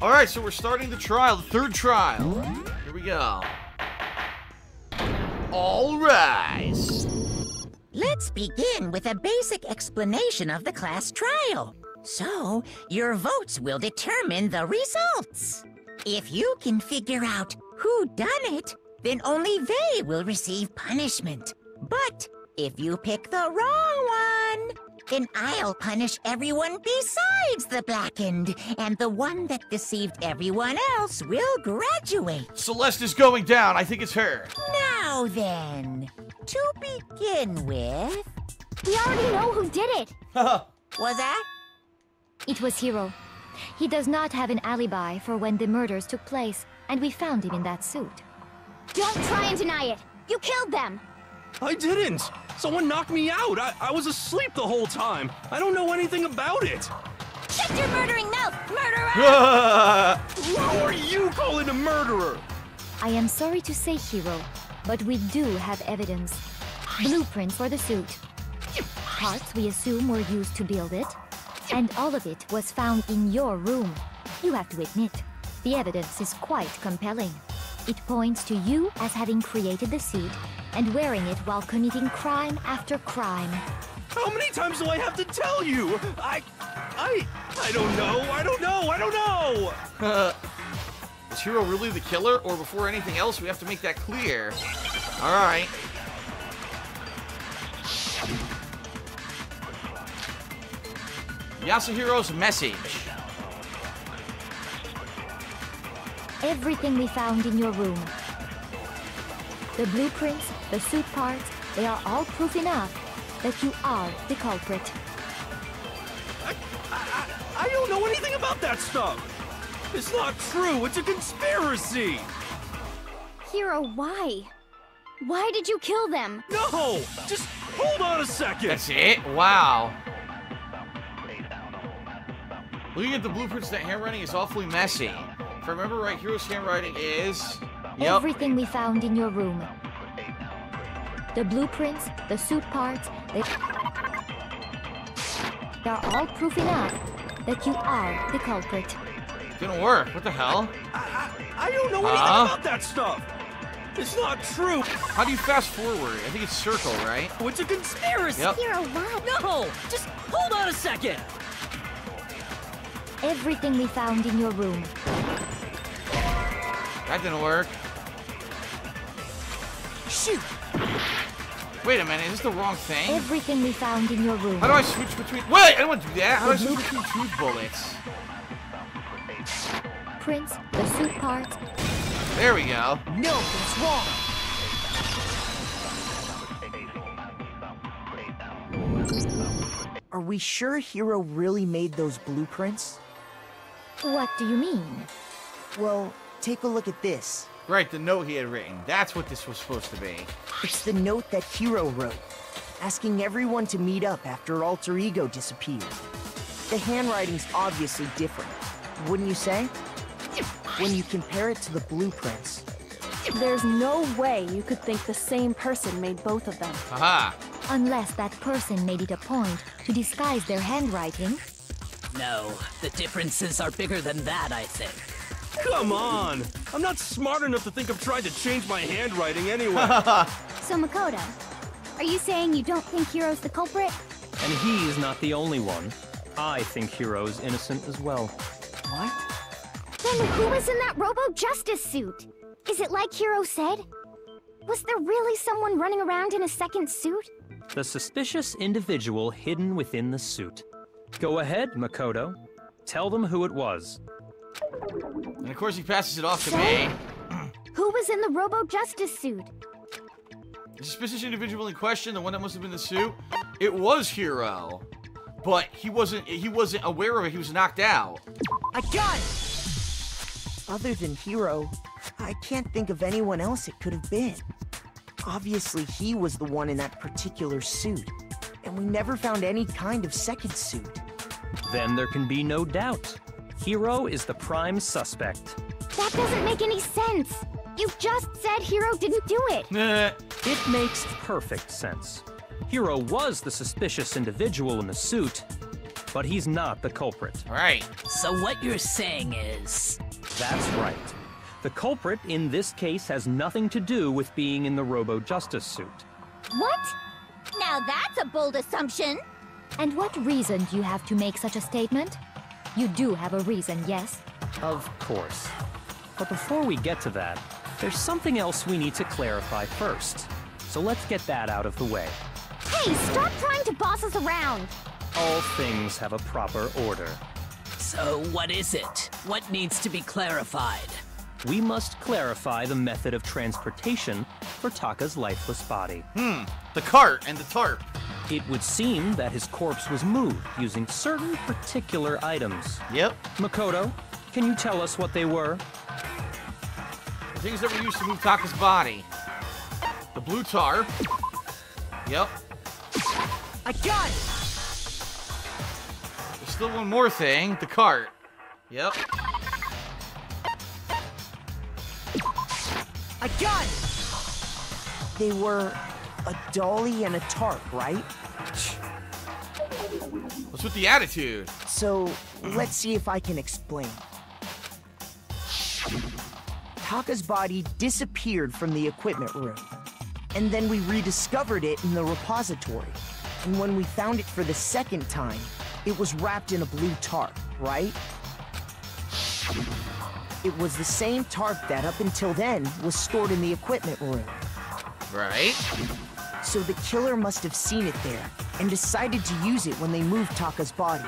Alright, so we're starting the trial, the third trial. Here we go. All rise. Let's begin with a basic explanation of the class trial. So, your votes will determine the results. If you can figure out who done it, then only they will receive punishment. But if you pick the wrong one, then I'll punish everyone besides the blackened, and the one that deceived everyone else will graduate. Celeste is going down. I think it's her. Now then, to begin with... We already know who did it. Was that? It was Hiro. He does not have an alibi for when the murders took place, and we found him in that suit. Don't try and deny it. You killed them. I didn't! Someone knocked me out! I was asleep the whole time! I don't know anything about it! Shut your murdering mouth, murderer! Who are you calling a murderer? I am sorry to say, Hiro, but we do have evidence. Blueprints for the suit. Parts we assume were used to build it. And all of it was found in your room. You have to admit, the evidence is quite compelling. It points to you as having created the suit and wearing it while committing crime after crime. How many times do I have to tell you? I don't know! Is Hiro really the killer? Or before anything else, we have to make that clear. Alright. Yasuhiro's message. Everything we found in your room. The blueprints, the suit parts, they are all proof enough that you are the culprit. I don't know anything about that stuff! It's not true! It's a conspiracy! Hiro, why? Why did you kill them? No! Just hold on a second! That's it? Wow. Looking at the blueprints, that handwriting is awfully messy. If I remember right, Hiro's handwriting is... Yep. Everything we found in your room. The blueprints, the suit parts, they're all proof enough that you are the culprit. Didn't work. What the hell? I don't know anything about that stuff! It's not true! How do you fast forward? I think it's circle, right? Oh, it's a conspiracy! Yep. Hiro, what? No! Just hold on a second! Everything we found in your room. That didn't work. Shoot! Wait a minute, is this the wrong thing? Everything we found in your room. How do I switch between... Wait, I don't want to do that. How do I switch between truth bullets? Prints, the suit parts. There we go. No, it's wrong! Are we sure Hiro really made those blueprints? What do you mean? Well, take a look at this. Right, the note he had written. That's what this was supposed to be. It's the note that Hiro wrote, asking everyone to meet up after Alter Ego disappeared. The handwriting's obviously different, wouldn't you say? When you compare it to the blueprints. There's no way you could think the same person made both of them. Aha. Unless that person made it a point to disguise their handwriting. No, the differences are bigger than that, I think. Come on! I'm not smart enough to think of trying to change my handwriting anyway. So Makoto, are you saying you don't think Hiro's the culprit? And he's not the only one. I think Hiro's innocent as well. What? Then who was in that Robo-Justice suit? Is it like Hiro said? Was there really someone running around in a second suit? The suspicious individual hidden within the suit. Go ahead, Makoto. Tell them who it was. And of course he passes it off to me. Who was in the Robo-Justice suit? The suspicious individual in question, the one that must have been the suit, it was Hiro. But he wasn't aware of it, he was knocked out. I got it! Other than Hiro, I can't think of anyone else it could have been. Obviously, he was the one in that particular suit, and we never found any kind of second suit. Then there can be no doubt. Hiro is the prime suspect. That doesn't make any sense. You just said Hiro didn't do it. It makes perfect sense. Hiro was the suspicious individual in the suit, but he's not the culprit. All right. So what you're saying is... That's right. The culprit in this case has nothing to do with being in the Robo-Justice suit. What? Now that's a bold assumption. And what reason do you have to make such a statement? You do have a reason, yes? Of course. But before we get to that, there's something else we need to clarify first. So let's get that out of the way. Hey, stop trying to boss us around! All things have a proper order. So what is it? What needs to be clarified? We must clarify the method of transportation for Taka's lifeless body. The cart and the tarp. It would seem that his corpse was moved using certain particular items. Yep. Makoto, can you tell us what they were? The things that were used to move Taka's body. The blue tarp. Yep. I got it! There's still one more thing. The cart. Yep. I got it! They were a dolly and a tarp, right? What's with the attitude? So, let's see if I can explain. Taka's body disappeared from the equipment room, and then we rediscovered it in the repository. And when we found it for the second time, it was wrapped in a blue tarp, right? It was the same tarp that, up until then, was stored in the equipment room. Right. So the killer must have seen it there, and decided to use it when they moved Taka's body.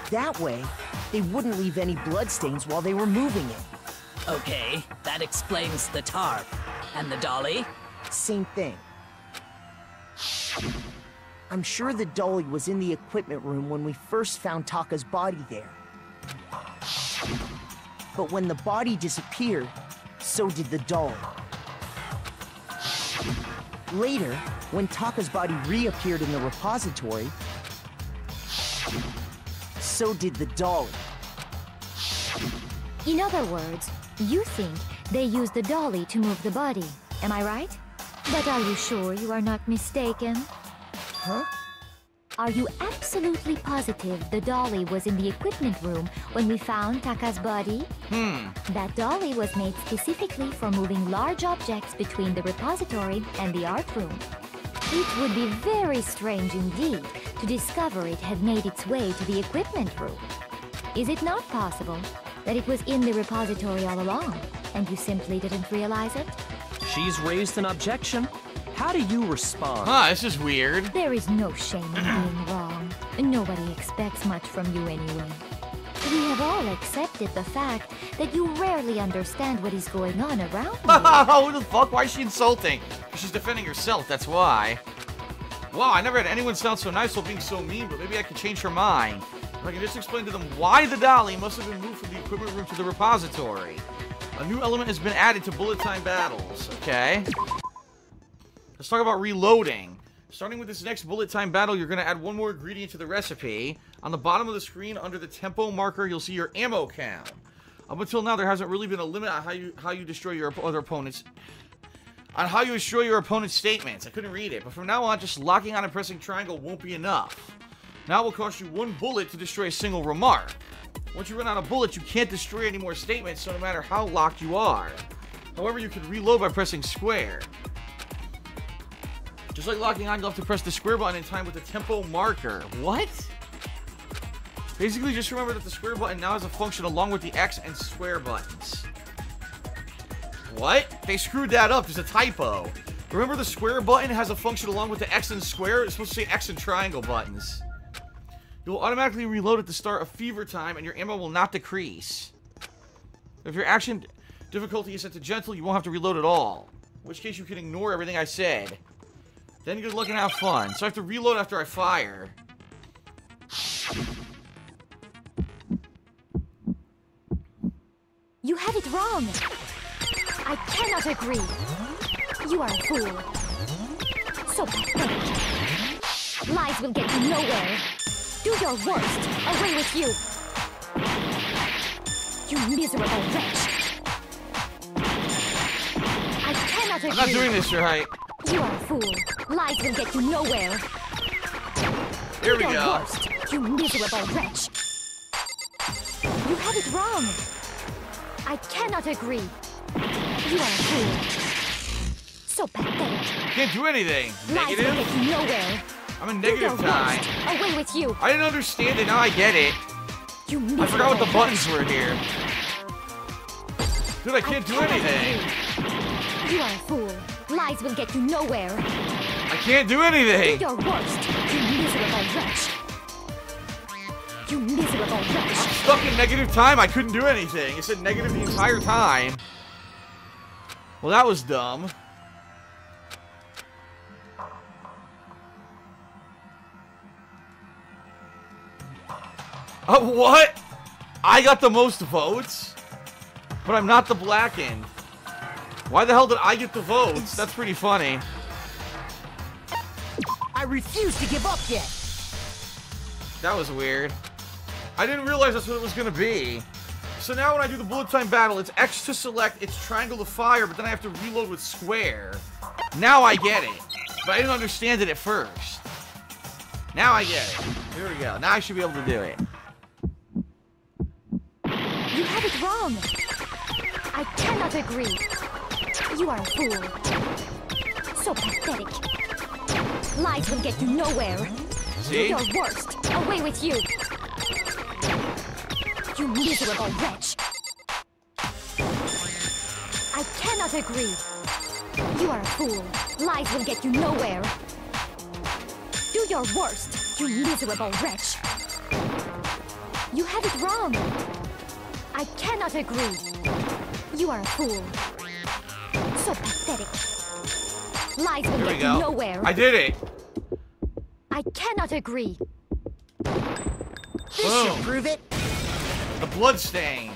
That way, they wouldn't leave any bloodstains while they were moving it. Okay, that explains the tarp. And the dolly? Same thing. I'm sure the dolly was in the equipment room when we first found Taka's body there. But when the body disappeared, so did the dolly. Later, when Taka's body reappeared in the repository, so did the dolly. In other words, you think they used the dolly to move the body, am I right? But are you sure you are not mistaken? Huh? Are you absolutely positive the dolly was in the equipment room when we found Taka's body? That dolly was made specifically for moving large objects between the repository and the art room. It would be very strange indeed to discover it had made its way to the equipment room. Is it not possible that it was in the repository all along, and you simply didn't realize it? She's raised an objection. How do you respond? Huh, this is weird. There is no shame in being wrong. Nobody expects much from you anyway. We have all accepted the fact that you rarely understand what is going on around you. What the fuck? Why is she insulting? She's defending herself, that's why. Wow, I never had anyone sound so nice while being so mean, but maybe I can change her mind. If I can just explain to them why the dolly must have been moved from the equipment room to the repository. A new element has been added to bullet time battles, okay? Let's talk about reloading. Starting with this next bullet time battle, you're going to add one more ingredient to the recipe. On the bottom of the screen, under the tempo marker, you'll see your ammo count. Up until now, there hasn't really been a limit on how you destroy your other opponents. On how you destroy your opponent's statements. I couldn't read it, but from now on, just locking on and pressing triangle won't be enough. Now it will cost you one bullet to destroy a single remark. Once you run out of bullets, you can't destroy any more statements, so no matter how locked you are. However, you can reload by pressing square. Just like locking on, you'll have to press the square button in time with the tempo marker. What? Basically, just remember that the square button now has a function along with the X and square buttons. What? They screwed that up. There's a typo. Remember the square button has a function along with the X and square? It's supposed to say X and triangle buttons. You'll automatically reload at the start of fever time, and your ammo will not decrease. If your action difficulty is set to gentle, you won't have to reload at all. In which case, you can ignore everything I said. Then good luck and have fun. So I have to reload after I fire. You have it wrong. I cannot agree. You are a fool. So pathetic. Lies will get you nowhere. Do your worst. Away with you. You miserable wretch. I cannot agree. I'm not doing this, your height. You are a fool. Lies will get you nowhere. Here we Do your go. worst. You miserable wretch! You had it wrong! I cannot agree. You are a fool. So pathetic. Can't do anything. Lies will Negative? get you nowhere. I'm in Do your negative time. worst. Away with you. I didn't understand it, now I get it. You I miserable forgot what the buttons wretch. were here. Dude, I can't do cannot anything. agree. You are a fool. Lies will get you nowhere. I can't do Do anything. your worst. You miserable wretch. You miserable wretch. Stuck in negative time, I couldn't do anything. It said negative the entire time. Well, that was dumb. What? I got the most votes? But I'm not the blackened. Why the hell did I get the votes? That's pretty funny. I refuse to give up yet. That was weird. I didn't realize that's what it was gonna be. So now when I do the bullet time battle, it's X to select, it's triangle to fire, but then I have to reload with square. Now I get it. But I didn't understand it at first. Now I get it. Here we go. Now I should be able to do it. You have it wrong. I cannot agree. You are a fool. So pathetic. Lies will get you nowhere. See? Do your worst. Away with you. You miserable wretch. I cannot agree. You are a fool. Lies will get you nowhere. Do your worst, you miserable wretch. You have it wrong. I cannot agree. You are a fool. So pathetic. Lies will Here we get go. you nowhere. I did it. I cannot agree. This Boom. should prove it. The blood stain.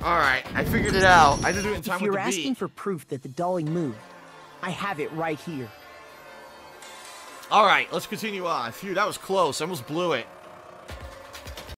Alright, I figured it out. I did it in time If with you're the asking beat. for proof that the dolly moved, I have it right here. Alright, let's continue on. Phew, that was close. I almost blew it.